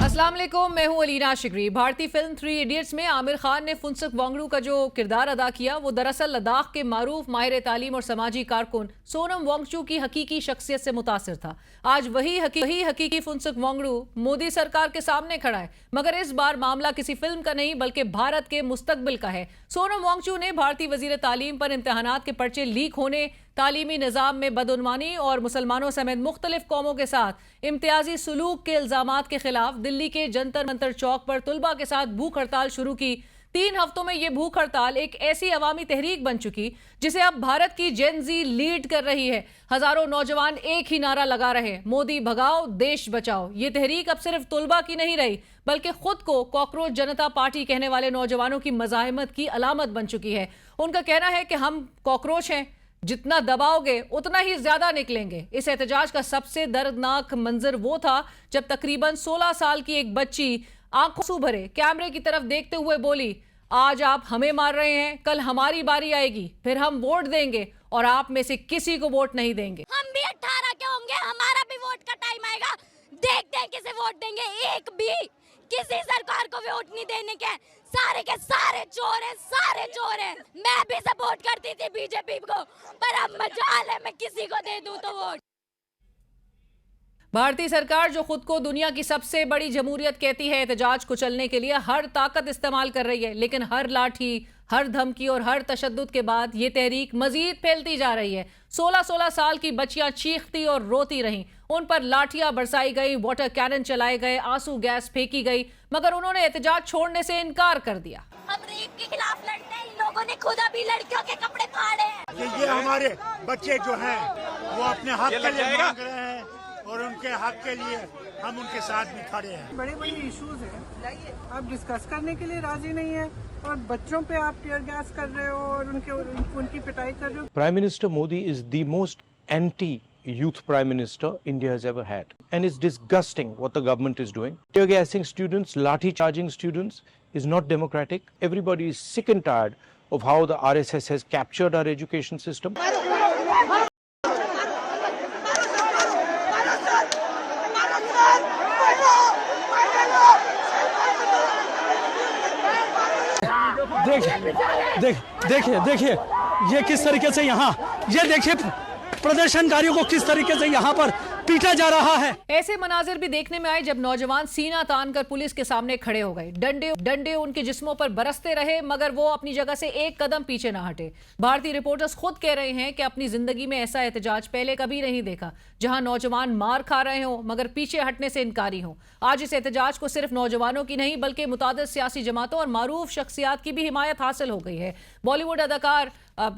अस्सलाम वालेकुम, मैं हूं अलीना शिकरी। भारतीय फिल्म 3 इडियट्स में आमिर खान ने फुनसुक वांगडू का जो किरदार अदा किया वो दरअसल लद्दाख के मारूफ माहिर तालीम और समाजी कारकुन सोनम वांगचू की हकीकी शख्सियत से मुतासिर था। आज वही हकीकी फुनसुक वांगडू मोदी सरकार के सामने खड़ा है, मगर इस बार मामला किसी फिल्म का नहीं बल्कि भारत के मुस्तकबिल का है। सोनम वांगचू ने भारतीय वजीर तालीम पर इम्तहानात के पर्चे लीक होने, तालीमी निज़ाम में बदउनवानी और मुसलमानों समेत मुख्तलिफ कौमों के साथ इम्तियाजी सुलूक के इल्जामात के खिलाफ दिल्ली के जंतर मंतर चौक पर तुलबा के साथ भूख हड़ताल शुरू की। 3 हफ्तों में ये भूख हड़ताल एक ऐसी अवामी तहरीक बन चुकी जिसे अब भारत की जेन ज़ी लीड कर रही है। हजारों नौजवान एक ही नारा लगा रहे, मोदी भगाओ देश बचाओ। ये तहरीक अब सिर्फ तुलबा की नहीं रही बल्कि खुद को कॉकरोच जनता पार्टी कहने वाले नौजवानों की मज़ाहिमत की अलामत बन चुकी है। उनका कहना है कि हम कॉकरोच हैं, जितना दबाओगे उतना ही ज्यादा निकलेंगे। इस एहतजाज का सबसे दर्दनाक मंजर वो था जब तकरीबन 16 साल की एक बच्ची आंखों भरे कैमरे की तरफ देखते हुए बोली, आज आप हमें मार रहे हैं, कल हमारी बारी आएगी, फिर हम वोट देंगे और आप में से किसी को वोट नहीं देंगे। हम भी 18 के होंगे, हमारा भी वोट का टाइम आएगा, देखते हैं किसे वोट देंगे। एक भी किसी सरकार को वोट नहीं देने के, सारे के सारे चोर हैं, सारे चोर हैं। मैं भी सपोर्ट करती थी बीजेपी को, पर अब मजाल है मैं किसी को दे दूं तो वोट। भारतीय सरकार जो खुद को दुनिया की सबसे बड़ी जमहूरियत कहती है, एहतजाज कुचलने के लिए हर ताकत इस्तेमाल कर रही है, लेकिन हर लाठी, हर धमकी और हर तशद्दुद के बाद ये तहरीक मजीद फैलती जा रही है। 16-16 साल की बच्चियां चीखती और रोती रहीं, उन पर लाठियां बरसाई गई, वाटर कैनन चलाए गए, आंसू गैस फेंकी गई, मगर उन्होंने एहतजाज छोड़ने से इनकार कर दिया। हम रेप के खिलाफ लड़ते हैं, इन लोगों ने खुद अभी लड़कियों के कपड़े फाड़े हैं। ये हमारे बच्चे जो हैं वो अपने हक के लिए मांग रहे हैं और उनके हक के लिए हम उनके साथ भी खड़े हैं। बड़े बड़े इश्यूज हैं, आप डिस्कस करने के लिए राजी नहीं है और बच्चों पे आप टीयर गैस कर रहे हो और उनकी पिटाई कर रहे हो। Prime Minister Modi is the most anti-youth Prime Minister India has ever had. And it's disgusting what the government is doing. Tear gassing students, lathi charging students is not democratic. Everybody is sick and tired of how the RSS has captured our education system. देखिए ये किस तरीके से यहाँ, ये देखिए प्रदर्शनकारियों को किस तरीके से यहाँ पर पीटा जा रहा है। ऐसे मनाजिर भी देखने में आए जब नौजवान सीना तान कर पुलिस के सामने खड़े हो गए। डंडे उनके जिस्मों पर बरसते रहे, मगर वो अपनी जगह से एक कदम पीछे ना हटे। भारतीय रिपोर्टर्स खुद कह रहे हैं कि अपनी जिंदगी में ऐसा एहतजाज पहले कभी नहीं देखा, जहां नौजवान मार खा रहे हों मगर पीछे हटने से इनकारी हों। आज इस एहतजाज को सिर्फ नौजवानों की नहीं बल्कि मुतादिद सियासी जमातों और मारूफ शख्सियात की भी हिमायत हासिल हो गई है। बॉलीवुड अदाकार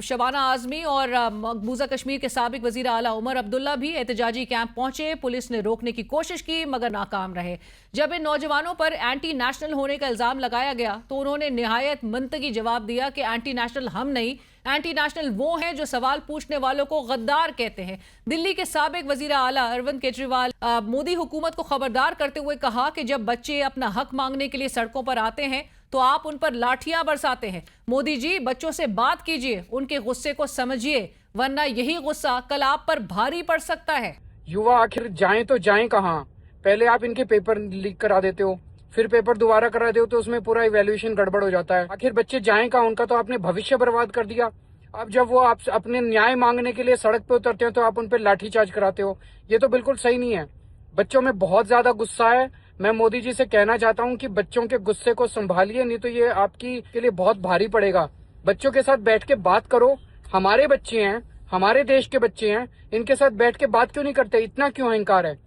शबाना आजमी और मकबूजा कश्मीर के साबिक वजीर आला उमर अब्दुल्ला भी एहतजाजी कैंप पहुंचे। पुलिस ने रोकने की कोशिश की मगर नाकाम रहे। जब इन नौजवानों पर एंटी नेशनल होने का इल्जाम लगाया गया तो उन्होंने निहायत मंतकी जवाब दिया कि एंटी नेशनल हम नहीं, एंटी नेशनल वो हैं जो सवाल पूछने वालों को गद्दार कहते हैं। दिल्ली के साबिक वजीर आला अरविंद केजरीवाल मोदी हुकूमत को खबरदार करते हुए कहा कि जब बच्चे अपना हक मांगने के लिए सड़कों पर आते हैं तो आप उन पर लाठियां बरसाते हैं। मोदी जी, बच्चों से बात कीजिए, उनके गुस्से को समझिए, वरना यही गुस्सा कल आप पर भारी पड़ सकता है। युवा आखिर जाएं तो जाएं कहाँ? पहले आप इनके पेपर लीक करा देते हो, फिर पेपर दोबारा करा देते हो तो उसमें पूरा इवैल्यूएशन गड़बड़ हो जाता है। आखिर बच्चे जाएं कहाँ? उनका तो आपने भविष्य बर्बाद कर दिया। अब जब वो आप अपने न्याय मांगने के लिए सड़क पे उतरते हो तो आप उन पे लाठीचार्ज कराते हो। ये तो बिल्कुल सही नहीं है। बच्चों में बहुत ज्यादा गुस्सा है। मैं मोदी जी से कहना चाहता हूं कि बच्चों के गुस्से को संभालिए, नहीं तो ये आपकी के लिए बहुत भारी पड़ेगा। बच्चों के साथ बैठ के बात करो। हमारे बच्चे हैं, हमारे देश के बच्चे हैं, इनके साथ बैठ के बात क्यों नहीं करते? इतना क्यों अहंकार है?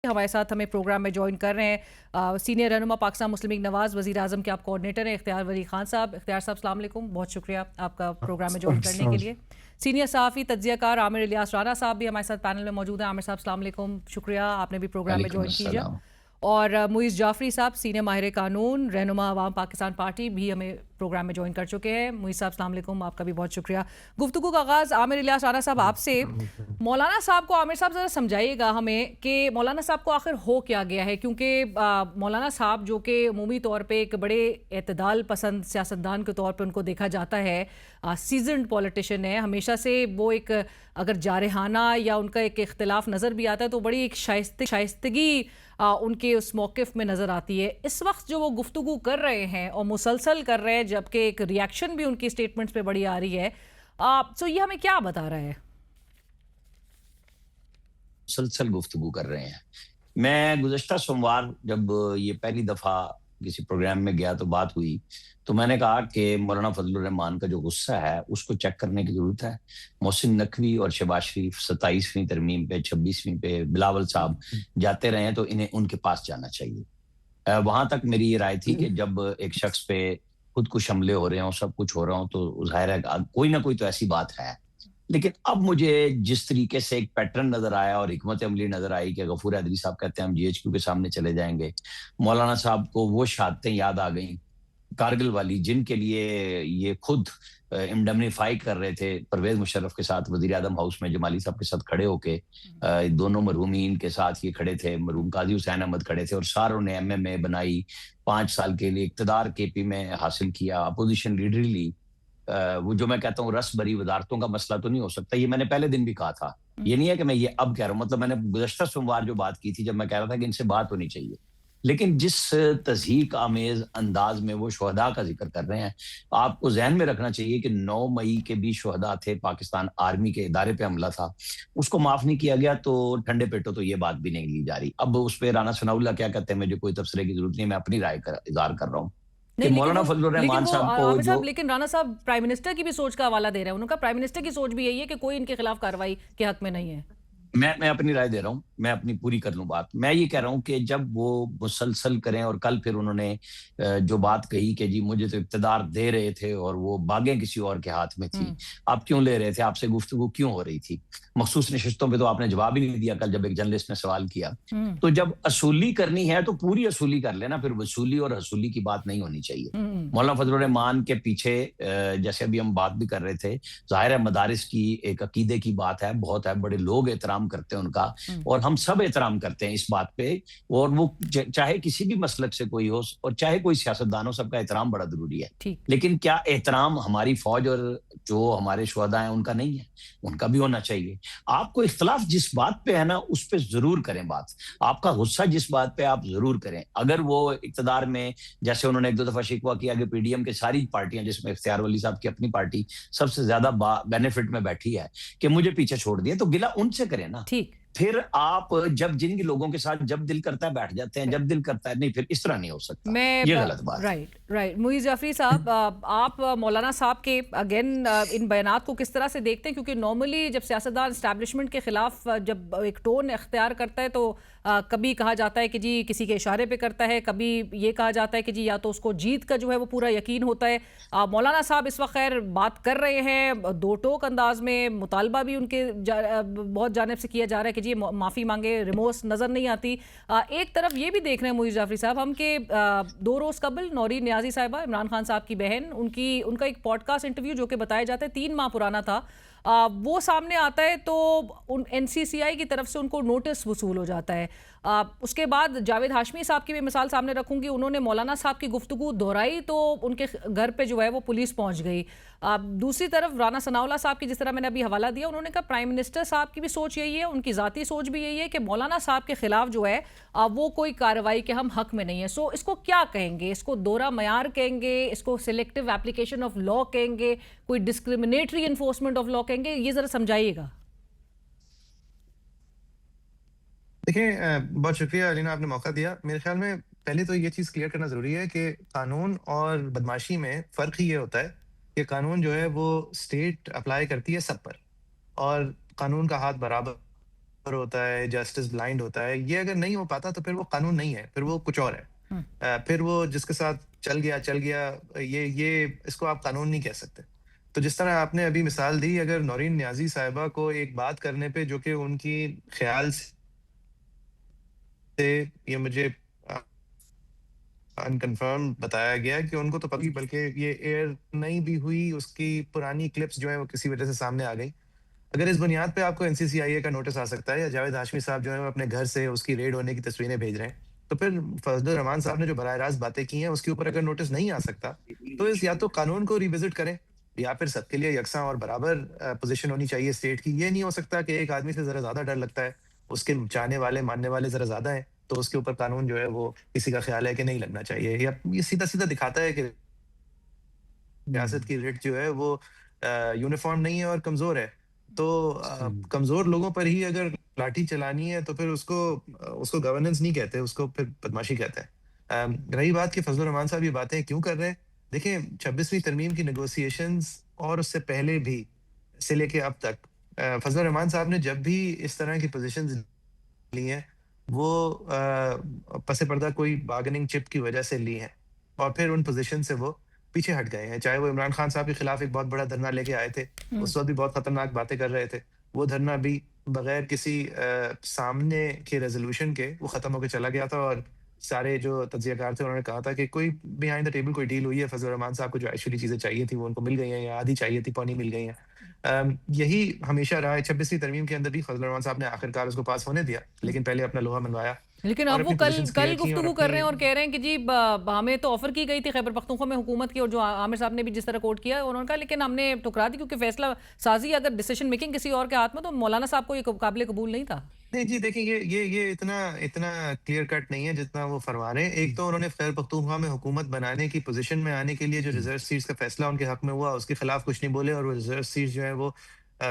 हमारे साथ हमें प्रोग्राम में ज्वाइन कर रहे हैं सीनियर रहनुमा पाकिस्तान मुस्लिम लीग नवाज वजीर आजम के आप कोऑर्डिनेटर हैं इख्तियार वली खान साहब। इख्तियार साहब अस्सलाम वालेकुम, बहुत शुक्रिया आपका प्रोग्राम में ज्वाइन करने के लिए। सीनियर सहाफ़ी तज्ज़ियाकार आमिर इलियास राना साहब भी हमारे साथ पैनल में मौजूद हैं। आमिर साहब अस्सलाम वालेकुम, शुक्रिया आपने भी प्रोग्राम में ज्वाइन कीजिए। और मुइज़ जाफरी साहब सीनियर माहिर कानून रहनुमा अवाम पाकिस्तान पार्टी भी हमें प्रोग्राम में ज्वाइन कर चुके हैं। मुईज़ साहब अस्सलाम वालेकुम, आपका भी बहुत शुक्रिया। गुफ्तगू का आगाज़ आमिर इलियास राना साहब आपसे। मौलाना साहब को आमिर साहब ज़रा समझाइएगा हमें कि मौलाना साहब को आखिर हो क्या गया है, क्योंकि मौलाना साहब जो कि अमूमी तौर पे एक बड़े एतदाल पसंद सियासतदान के तौर पे उनको देखा जाता है, सीजनड पॉलिटिशियन है, हमेशा से वो एक अगर जारहाना या उनका एक इख्तिलाफ नज़र भी आता है तो बड़ी एक शाइस्तगी उनके उस मौक़िफ़ में नज़र आती है। इस वक्त जो वो गुफ्तगू कर रहे हैं और मुसलसल कर रहे हैं, जबकि एक रिएक्शन भी उनकी स्टेटमेंट्स पे बड़ी आ रही है, सो ये हमें क्या बता रहा है? मुसलसल गुफ्तगू कर रहे हैं। मैं गुज़श्ता सोमवार जब ये पहली दफ़ा किसी प्रोग्राम में गया तो बात हुई, तो मैंने कहा कि मौलाना फजलुर रहमान का जो गुस्सा है उसको चेक करने की ज़रूरत है। मोहसिन नकवी और शहबाज शरीफ 27वीं तरमीम पे, 26वीं पे, बिलावल साहब जाते रहे हैं तो इन्हें उनके पास जाना चाहिए। वहां तक मेरी ये राय थी कि जब एक शख्स पे खुद कुछ हमले हो रहे हों, सब कुछ हो रहा हो, तो जाहिर है कोई ना कोई तो ऐसी बात है। लेकिन अब मुझे जिस तरीके से एक पैटर्न नजर आया और हिकमत अमली नजर आई कि गफूर हैदरी साहब कहते हैं हम जीएचक्यू के सामने चले जाएंगे, मौलाना साहब को वो शहादतें याद आ गई कारगिल वाली, जिनके लिए ये खुद इंडमनीफाई कर रहे थे परवेज मुशर्रफ के साथ वजीर आजम हाउस में, जमाली साहब के साथ खड़े होके दोनों मरहूमीन के साथ ये खड़े थे, मरहूम काजी हुसैन अहमद खड़े थे और सारों ने एमएमए बनाई, 5 साल के लिए इक्तदार केपी में हासिल किया, अपोजिशन लीडर ली। वो जो मैं कहता हूँ रस भरी वजारतों का मसला तो नहीं हो सकता, ये मैंने पहले दिन भी कहा था। ये नहीं है कि मैं ये अब कह रहा हूँ, मतलब मैंने गुज़श्ता सोमवार जो बात की थी जब मैं कह रहा था कि इनसे बात होनी चाहिए, लेकिन जिस तज़हीक आमेज अंदाज में वो शुहदा का जिक्र कर रहे हैं, आपको जहन में रखना चाहिए कि 9 मई के भी शुहदा थे, पाकिस्तान आर्मी के इदारे पे हमला था, उसको माफ नहीं किया गया, तो ठंडे पेटों तो ये बात भी नहीं ली जा रही। अब उस पर राना सनाउल्लाह क्या कहते हैं मुझे कोई तबसरे की जरूरत नहीं, मैं अपनी राय का इज़हार कर रहा हूँ कि मौलाना फजलुर रहमान साहब को जो, लेकिन राना साहब प्राइम मिनिस्टर की भी सोच का हवाला दे रहे हैं, उनका प्राइम मिनिस्टर की सोच भी यही है कि कोई इनके खिलाफ कार्रवाई के हक में नहीं है। मैं अपनी राय दे रहा हूँ, मैं अपनी पूरी कर लूं बात। मैं ये कह रहा हूँ कि जब वो मुसलसल करें, और कल फिर उन्होंने जो बात कही कि जी मुझे तो इक़्तिदार दे रहे थे और वो बागें किसी और के हाथ में थी, आप क्यों ले रहे थे, आपसे गुफ्तगू क्यों हो रही थी, मखसूस नशिस्तों पे तो आपने जवाब ही नहीं दिया कल जब एक जर्नलिस्ट ने सवाल किया। तो जब असूली करनी है तो पूरी असूली कर लेना, फिर वसूली और हसूली की बात नहीं होनी चाहिए। मौलाना फजलुर रहमान के पीछे जैसे अभी हम बात भी कर रहे थे, जाहिर है मदारिस की एक अकीदे की बात है, बहुत है, बड़े लोग एहतराम करते हैं उनका और हम सब एहतराम करते हैं इस बात पे, और वो चाहे किसी भी मसलक से कोई हो और चाहे कोई सियासतदान हो, सबका एहतराम बड़ा जरूरी है। लेकिन क्या एहतराम हमारी फौज और जो हमारे शुहदा हैं उनका नहीं है? उनका भी होना चाहिए। आपको इख्तलाफ जिस बात पे है ना उस पे जरूर करें बात, आपका गुस्सा जिस बात पे आप जरूर करें। अगर वो इक्तदार में, जैसे उन्होंने एक दो दफा शिकवा किया कि पीडीएम के सारी पार्टियां जिसमें इख्तियार वली साहब की अपनी पार्टी सबसे ज्यादा बेनिफिट में बैठी है कि मुझे पीछे छोड़ दिए, तो गिला उनसे करें ना। फिर आप जब जिन लोगों के साथ जब दिल करता है बैठ जाते हैं, जब दिल करता है नहीं, फिर इस तरह नहीं हो सकता। ये गलत बात। राइट। मुईज़ जाफरी साहब, आप मौलाना साहब के अगेन इन बयानात को किस तरह से देखते हैं? क्योंकि नॉर्मली जब सियासतदान एस्टैब्लिशमेंट के खिलाफ जब एक टोन इख्तियार करता है तो कभी कहा जाता है कि जी किसी के इशारे पे करता है, कभी ये कहा जाता है कि जी या तो उसको जीत का जो है वो पूरा यकीन होता है। मौलाना साहब इस वक्त खैर बात कर रहे हैं दो टोक अंदाज में, मुतालबा भी उनके बहुत जानिब से किया जा रहा है कि जी माफ़ी मांगे, रिमोर्स नज़र नहीं आती। एक तरफ ये भी देख रहे हैं मुईज़ जाफरी साहब हम कि 2 रोज़ कबल नौरीन नियाज़ी साहिबा, इमरान खान साहब की बहन, उनका एक पॉडकास्ट इंटरव्यू जो कि बताया जाता है 3 माह पुराना था, वो सामने आता है तो एनसीसीआई की तरफ से उनको नोटिस वसूल हो जाता है। उसके बाद जावेद हाशमी साहब की भी मिसाल सामने रखूंगी, उन्होंने मौलाना साहब की गुफ्तगू दोहराई तो उनके घर पे जो है वो पुलिस पहुंच गई। दूसरी तरफ राना सनाउल्लाह साहब की जिस तरह मैंने अभी हवाला दिया, उन्होंने कहा प्राइम मिनिस्टर साहब की भी सोच यही है, उनकी ज़ाती सोच भी यही है कि मौलाना साहब के खिलाफ जो है वो कोई कार्रवाई के हम हक में नहीं है। सो इसको क्या कहेंगे? इसको दोहरा मयार कहेंगे, इसको सिलेक्टिव एप्लीकेशन ऑफ लॉ कहेंगे, कोई डिस्क्रिमिनेटरी इन्फोर्समेंट ऑफ लॉ कहेंगे? ये ज़रा समझाइएगा। देखिए, बहुत शुक्रिया अलीना, आपने मौका दिया। मेरे ख्याल में पहले तो ये चीज़ क्लियर करना ज़रूरी है कि कानून और बदमाशी में फ़र्क ही ये होता है कि कानून जो है वो स्टेट अप्लाई करती है सब पर, और कानून का हाथ बराबर होता है, जस्टिस ब्लाइंड होता है। ये अगर नहीं हो पाता तो फिर वो कानून नहीं है, फिर वो कुछ और है। फिर वो जिसके साथ चल गया, ये इसको आप कानून नहीं कह सकते। तो जिस तरह आपने अभी मिसाल दी, अगर नौरीन नियाज़ी साहिबा को एक बात करने पे जो कि उनकी ख्याल से ये मुझे انکنفرم بتایا گیا کہ ان کو تو پتہ، بلکہ یہ ایئر نہیں بھی ہوئی، اس کی پرانی کلپس جو ہیں وہ کسی وجہ سے سامنے آ گئی. اگر اس بنیاد پہ آپ کو NCCIA کا نوٹس آ سکتا ہے، یا جاوید ہاشمی صاحب جو ہیں وہ اپنے گھر سے اس کی ریڈ ہونے کی تصویریں بھیج رہے ہیں، تو پھر فضل الرحمان صاحب نے جو براہ راست باتیں کی ہیں اس کے اوپر اگر نوٹس نہیں آ سکتا، تو اس یا تو قانون کو ریوزٹ کریں، یا پھر سب کے لیے یکساں اور برابر پوزیشن ہونی چاہیے اسٹیٹ کی. یہ نہیں ہو سکتا کہ ایک آدمی سے ذرا زیادہ ڈر لگتا ہے، اس کے چاہنے والے ماننے والے ذرا زیادہ ہیں، تو اس کے اوپر قانون جو ہے وہ کسی کا خیال ہے کہ نہیں لگنا چاہیے. یا یہ سیدھا سیدھا دکھاتا ہے کہ ریاست کی ریٹ جو ہے وہ یونیفارم نہیں ہے اور کمزور ہے. تو کمزور لوگوں پر ہی اگر لاٹھی چلانی ہے تو پھر اس کو گورننس نہیں کہتے، اس کو پھر بدماشی کہتے ہیں. رہی بات کہ فضل الرحمان صاحب یہ باتیں کیوں کر رہے ہیں، دیکھیں 26ویں ترمیم کی نیگوسیشنز اور اس سے پہلے بھی سے لے کے اب تک فضل الرحمان صاحب نے جب بھی اس طرح کی پوزیشنز لی ہیں وہ پس پردہ کوئی بارگننگ چپ کی وجہ سے لی ہیں، اور پھر ان پوزیشن سے وہ پیچھے ہٹ گئے ہیں. چاہے وہ عمران خان صاحب کے خلاف ایک بہت بڑا دھرنا لے کے آئے تھے، اس وقت بھی بہت خطرناک باتیں کر رہے تھے، وہ دھرنا بھی بغیر کسی سامنے کے ریزولوشن کے وہ ختم ہو کے چلا گیا تھا، اور سارے جو تجزیہ کار تھے انہوں نے کہا تھا کہ کوئی بیہائنڈ دا ٹیبل کوئی ڈیل ہوئی ہے، فضل الرحمان صاحب کو جو ایکچولی چیزیں چاہیے تھی وہ ان کو مل گئی ہیں، یا آدھی چاہیے تھی پونی مل گئی ہیں. یہی ہمیشہ رہا ہے. 26ویں ترمیم کے اندر بھی فضل الرحمان صاحب نے آخرکار اس کو پاس ہونے دیا، لیکن پہلے اپنا لوہا منوایا. لیکن اب وہ کل گفتگو کر رہے ہیں اور کہہ رہے ہیں کہ جی ہمیں تو آفر کی گئی تھی خیبر پختونخوا میں حکومت کی، اور جو عامر صاحب نے بھی جس طرح کوٹ کیا انہوں نے کہا لیکن ہم نے ٹکرا دی کیونکہ فیصلہ سازی اگر ڈیسیشن میکنگ کسی اور کے ہاتھ میں، تو مولانا صاحب کو یہ قابل قبول نہیں تھا. نہیں جی، دیکھیں یہ اتنا کلیئر کٹ نہیں ہے جتنا وہ فرما رہے ہیں. ایک تو انہوں نے خیبر پختونخوا میں حکومت بنانے کی پوزیشن میں آنے کے لیے جو ریزرو سیٹس کا فیصلہ ان کے حق میں ہوا اس کے خلاف کچھ نہیں بولے، اور وہ ریزرو سیٹس جو ہے وہ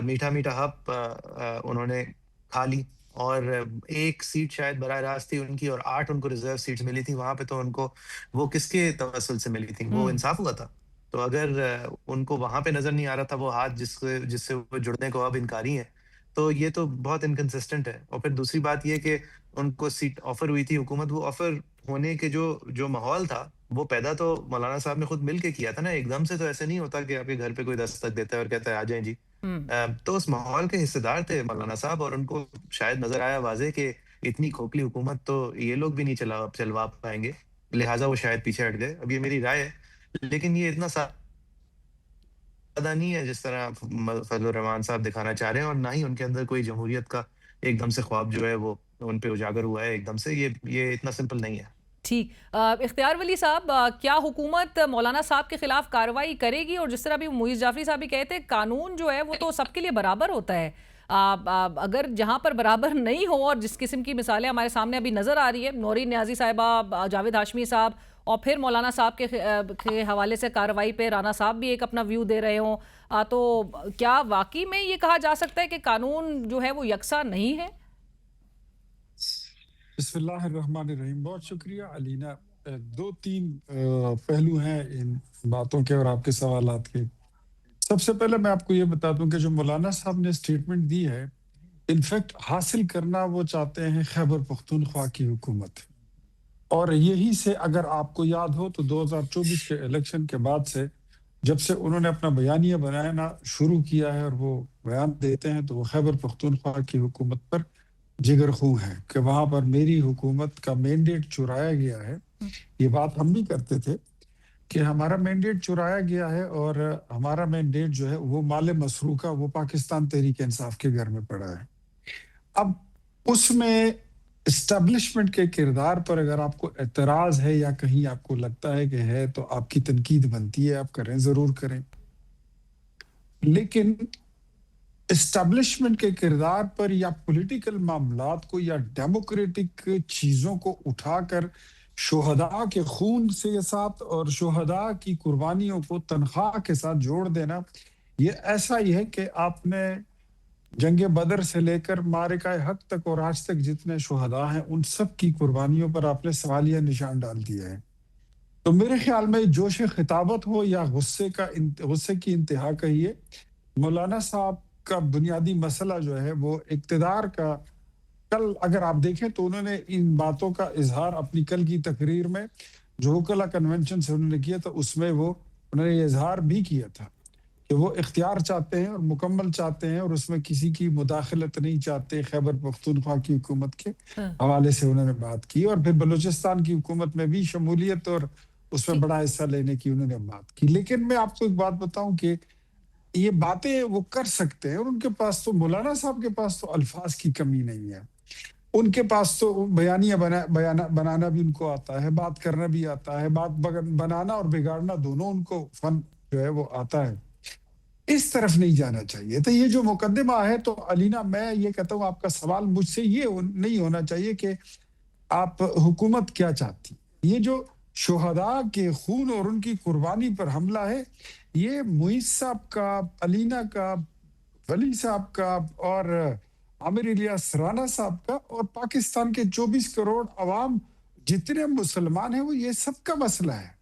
میٹھا حق انہوں نے کھا لی، اور ایک سیٹ شاید براہ راست تھی ان کی، اور 8 ان کو ریزرو سیٹس ملی تھی. وہاں پہ تو ان کو وہ کس کے توسل سے ملی تھی، وہ انصاف ہوا تھا. تو اگر ان کو وہاں پہ نظر نہیں آ رہا تھا وہ ہاتھ جس سے وہ جڑنے کو اب انکاری ہیں، تو یہ تو بہت انکنسسٹنٹ ہے. اور پھر دوسری بات یہ کہ ان کو سیٹ آفر ہوئی تھی حکومت، وہ آفر ہونے کے جو ماحول تھا وہ پیدا تو مولانا صاحب نے خود مل کے کیا تھا نا. ایک دم سے تو ایسے نہیں ہوتا کہ آپ کے گھر پہ کوئی دستک دیتا ہے اور کہتا ہے آ جائیں جی. تو اس ماحول کے حصے دار تھے مولانا صاحب، اور ان کو شاید نظر آیا واضح کہ اتنی کھوکھلی حکومت تو یہ لوگ بھی نہیں چلوا پائیں گے، لہٰذا وہ شاید پیچھے ہٹ گئے. اب یہ میری رائے ہے، لیکن یہ اتنا نہیں ہے جس طرح فضل الرحمان صاحب دکھانا چاہ رہے ہیں، اور نہ ہی ان کے اندر کوئی جمہوریت کا ایک دم سے خواب جو ہے وہ ان پہ اجاگر ہوا ہے ایک دم سے. یہ اتنا سمپل نہیں ہے. ٹھیک. اختیار ولی صاحب، کیا حکومت مولانا صاحب کے خلاف کارروائی کرے گی؟ اور جس طرح بھی معیز جعفری صاحب بھی کہتے ہیں قانون جو ہے وہ تو سب کے لیے برابر ہوتا ہے، اگر جہاں پر برابر نہیں ہو، اور جس قسم کی مثالیں ہمارے سامنے ابھی نظر آ رہی ہے، نورین نیازی صاحبہ، جاوید ہاشمی صاحب، اور پھر مولانا صاحب کے حوالے سے کارروائی پہ رانا صاحب بھی ایک اپنا ویو دے رہے ہوں، تو کیا واقعی میں یہ کہا جا سکتا ہے کہ قانون جو ہے وہ یکساں نہیں ہے؟ بسم اللہ الرحمن الرحیم. بہت شکریہ علینا. 2-3 پہلو ہیں ان باتوں کے اور آپ کے سوالات کے. سب سے پہلے میں آپ کو یہ بتا دوں کہ جو مولانا صاحب نے اسٹیٹمنٹ دی ہے، انفیکٹ حاصل کرنا وہ چاہتے ہیں خیبر پختونخوا کی حکومت، اور یہی سے اگر آپ کو یاد ہو تو 2024 کے الیکشن کے بعد سے جب سے انہوں نے اپنا بیانیہ بنانا شروع کیا ہے اور وہ بیان دیتے ہیں، تو وہ خیبر پختونخوا کی حکومت پر جگر خوں ہے کہ وہاں پر میری حکومت کا مینڈیٹ چرایا گیا ہے. یہ بات ہم بھی کرتے تھے کہ ہمارا مینڈیٹ چرایا گیا ہے، اور ہمارا مینڈیٹ جو ہے وہ مال مسروقہ وہ پاکستان تحریک انصاف کے گھر میں پڑا ہے. اب اس میں اسٹیبلشمنٹ کے کردار پر اگر آپ کو اعتراض ہے یا کہیں آپ کو لگتا ہے کہ ہے، تو آپ کی تنقید بنتی ہے، آپ کریں، ضرور کریں. لیکن اسٹیبلشمنٹ کے کردار پر یا پولیٹیکل معاملات کو یا ڈیموکریٹک چیزوں کو اٹھا کر شہداء کے خون کے ساتھ اور شہداء کی قربانیوں کو تنخواہ کے ساتھ جوڑ دینا، یہ ایسا ہی ہے کہ آپ نے جنگ بدر سے لے کر معرکہ حق تک اور آج تک جتنے شہداء ہیں ان سب کی قربانیوں پر آپ نے سوالیہ نشان ڈال دیا ہے. تو میرے خیال میں جوش خطابت ہو یا غصے کی انتہا کہیے، مولانا صاحب کا بنیادی مسئلہ جو ہے وہ اقتدار کا. کل اگر آپ دیکھیں تو انہوں نے ان باتوں کا اظہار اپنی کل کی تقریر میں جو وکلا کنونشن سے انہوں نے کیا تھا، اس میں وہ انہوں نے یہ اظہار بھی کیا تھا کہ وہ اختیار چاہتے ہیں اور مکمل چاہتے ہیں اور اس میں کسی کی مداخلت نہیں چاہتے. خیبر پختونخوا کی حکومت کے حوالے سے انہوں نے بات کی اور پھر بلوچستان کی حکومت میں بھی شمولیت اور اس میں بڑا حصہ لینے کی انہوں نے بات کی. لیکن میں آپ کو ایک بات بتاؤں کہ یہ باتیں وہ کر سکتے ہیں اور ان کے پاس تو مولانا صاحب کے پاس تو الفاظ کی کمی نہیں ہے. ان کے پاس تو بیانیہ بنانا بھی ان کو آتا ہے, بات کرنا بھی آتا ہے, بات بنانا اور بگاڑنا دونوں ان کو فن جو ہے وہ آتا ہے. اس طرف نہیں جانا چاہیے. تو یہ جو مقدمہ ہے تو علینا میں یہ کہتا ہوں آپ کا سوال مجھ سے یہ نہیں ہونا چاہیے کہ آپ حکومت کیا چاہتی. یہ جو شہداء کے خون اور ان کی قربانی پر حملہ ہے یہ معیز صاحب کا, علینا کا, ولی صاحب کا اور عامر الیاس رانا صاحب کا اور پاکستان کے 24 کروڑ عوام جتنے مسلمان ہیں وہ یہ سب کا مسئلہ ہے.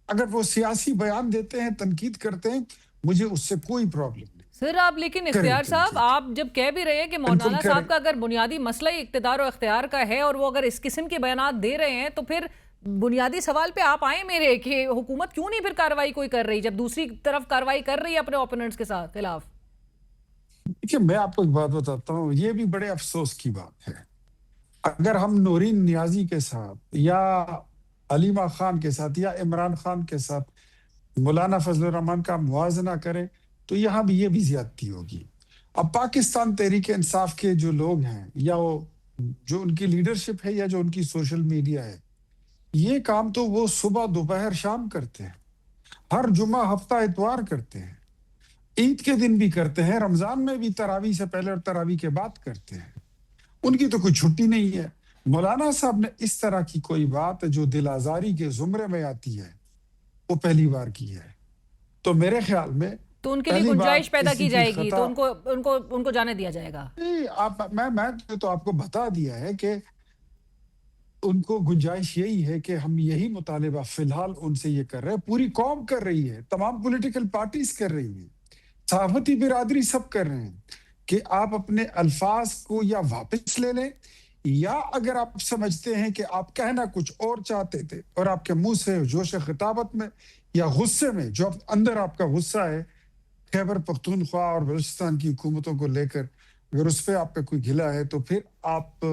اگر وہ سیاسی بیان دیتے ہیں, تنقید کرتے ہیں, مجھے اس سے کوئی پرابلم نہیں. سر آپ لیکن اختیار صاحب آپ جب کہہ بھی رہے ہیں کہ مولانا صاحب کا اگر بنیادی مسئلہ اقتدار و اختیار کا ہے اور وہ اگر اس قسم کے بیانات دے رہے ہیں تو پھر بنیادی سوال پہ آپ آئیں میرے کہ حکومت کیوں نہیں پھر کارروائی کوئی کر رہی جب دوسری طرف کارروائی کر رہی ہے اپنے اوپوننٹس کے ساتھ خلاف. دیکھیے میں آپ کو ایک بات بتاتا ہوں, یہ بھی بڑے افسوس کی بات ہے. اگر ہم نورین نیازی کے ساتھ یا علیمہ خان کے ساتھ یا عمران خان کے ساتھ مولانا فضل الرحمان کا موازنہ کریں تو یہاں بھی یہ بھی زیادتی ہوگی. اب پاکستان تحریک انصاف کے جو لوگ ہیں یا جو ان کی لیڈرشپ ہے یا جو ان کی سوشل میڈیا ہے, یہ کام تو وہ صبح دوپہر شام کرتے ہیں, ہر جمعہ ہفتہ اتوار کرتے ہیں, عید کے دن بھی کرتے ہیں, رمضان میں بھی تراویح سے پہلے اور تراویح کے بعد کرتے ہیں. ان کی تو کوئی چھٹی نہیں ہے. مولانا صاحب نے اس طرح کی کوئی بات جو دل آزاری کے زمرے میں آتی ہے وہ پہلی بار کی ہے. تو میرے خیال میں تو ان کے لیے گنجائش پیدا کی جائے گی تو ان کو جانے دیا جائے گا. میں تو آپ کو بتا دیا ہے کہ ان کو گنجائش یہی ہے کہ ہم یہی مطالبہ فی الحال ان سے یہ کر رہے ہیں. پوری قوم کر رہی ہے, تمام پولیٹیکل پارٹیز کر رہی ہیں, صحافتی برادری سب کر رہے ہیں کہ آپ اپنے الفاظ کو یا واپس لے لیں یا اگر آپ سمجھتے ہیں کہ آپ کہنا کچھ اور چاہتے تھے اور آپ کے منہ سے جوش خطابت میں یا غصے میں جو اندر آپ کا غصہ ہے خیبر پختونخوا اور بلوچستان کی حکومتوں کو لے کر اگر اس پہ آپ کا کوئی گلہ ہے تو پھر آپ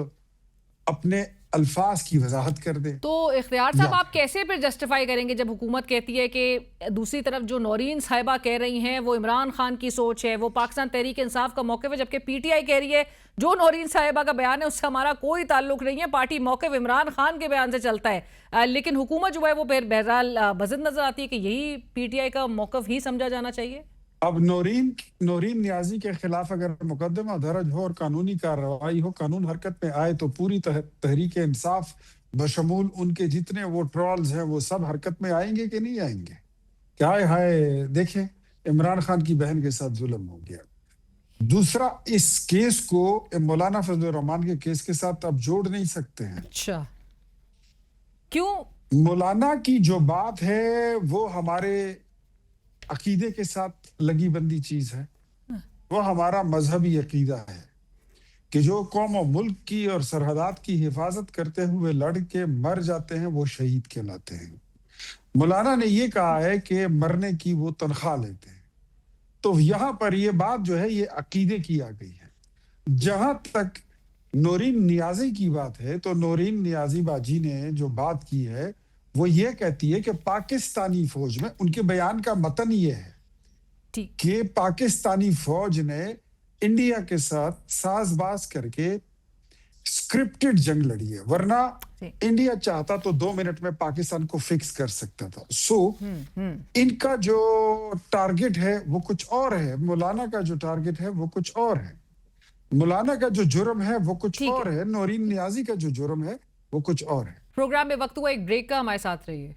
اپنے الفاظ کی وضاحت کر دیں. تو اختیار صاحب آپ کیسے پھر جسٹیفائی کریں گے جب حکومت کہتی ہے کہ دوسری طرف جو نورین صاحبہ کہہ رہی ہیں وہ عمران خان کی سوچ ہے, وہ پاکستان تحریک انصاف کا موقف ہے, جبکہ پی ٹی آئی کہہ رہی ہے جو نورین صاحبہ کا بیان ہے اس سے ہمارا کوئی تعلق نہیں ہے, پارٹی موقف عمران خان کے بیان سے چلتا ہے. لیکن حکومت جو ہے وہ بہرحال بضد نظر آتی ہے کہ یہی پی ٹی آئی کا موقف ہی سمجھا جانا چاہیے. اب نورین نیازی کے خلاف اگر مقدمہ درج ہو اور قانونی کارروائی ہو, قانون حرکت میں آئے تو پوری تحریک انصاف بشمول ان کے جتنے وہ ٹرولز ہیں وہ سب حرکت میں آئیں گے کہ نہیں آئیں گے. کیا ہائے دیکھیں عمران خان کی بہن کے ساتھ ظلم ہو گیا. دوسرا اس کیس کو مولانا فضل الرحمان کے کیس کے ساتھ اب جوڑ نہیں سکتے ہیں. اچھا کیوں؟ مولانا کی جو بات ہے وہ ہمارے عقیدے کے ساتھ لگی بندی چیز ہے, وہ ہمارا مذہبی عقیدہ ہے کہ جو قوم و ملک کی اور سرحدات کی حفاظت کرتے ہوئے لڑ کے مر جاتے ہیں وہ شہید کہلاتے ہیں. مولانا نے یہ کہا ہے کہ مرنے کی وہ تنخواہ لیتے ہیں. تو یہاں پر یہ بات جو ہے یہ عقیدے کی آ گئی ہے. جہاں تک نورین نیازی کی بات ہے تو نورین نیازی باجی نے جو بات کی ہے وہ یہ کہتی ہے کہ پاکستانی فوج میں ان کے بیان کا متن یہ ہے کہ پاکستانی فوج نے انڈیا کے ساتھ ساز باز کر کے سکرپٹڈ جنگ لڑی ہے, ورنہ انڈیا چاہتا تو 2 منٹ میں پاکستان کو فکس کر سکتا تھا. ان کا جو ٹارگٹ ہے وہ کچھ اور ہے, مولانا کا جو ٹارگٹ ہے وہ کچھ اور ہے, مولانا کا جو جرم ہے وہ کچھ اور ہے, نورین نیازی کا جو جرم ہے وہ کچھ اور ہے. پروگرام میں وقت ہوا ایک بریک کا, ہمارے ساتھ رہیے.